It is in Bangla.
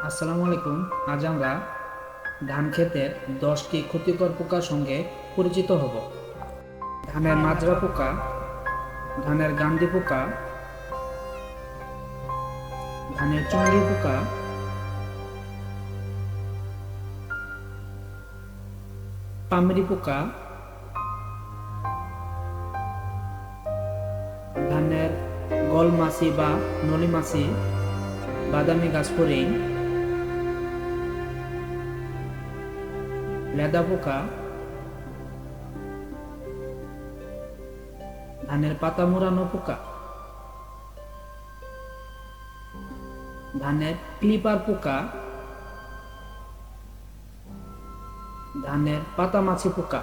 আসসালামু আলাইকুম। আজ আমরা ধান ক্ষেতের 10টি ক্ষতিকর পোকার সঙ্গে পরিচিত হব। ধানের মাজরা পোকা, ধানের গান্ধি পোকা, ধানের চুঙ্গি পোকা, পামরি পোকা, ধানের গলমাছি বা নলিমাছি, বাদামি গাছফড়িং, লেদা পোকা, ধানের পাতা মোড়ানো পোকা, ধানের ক্লিপার পোকা, ধানের পাতা মাছি পোকা।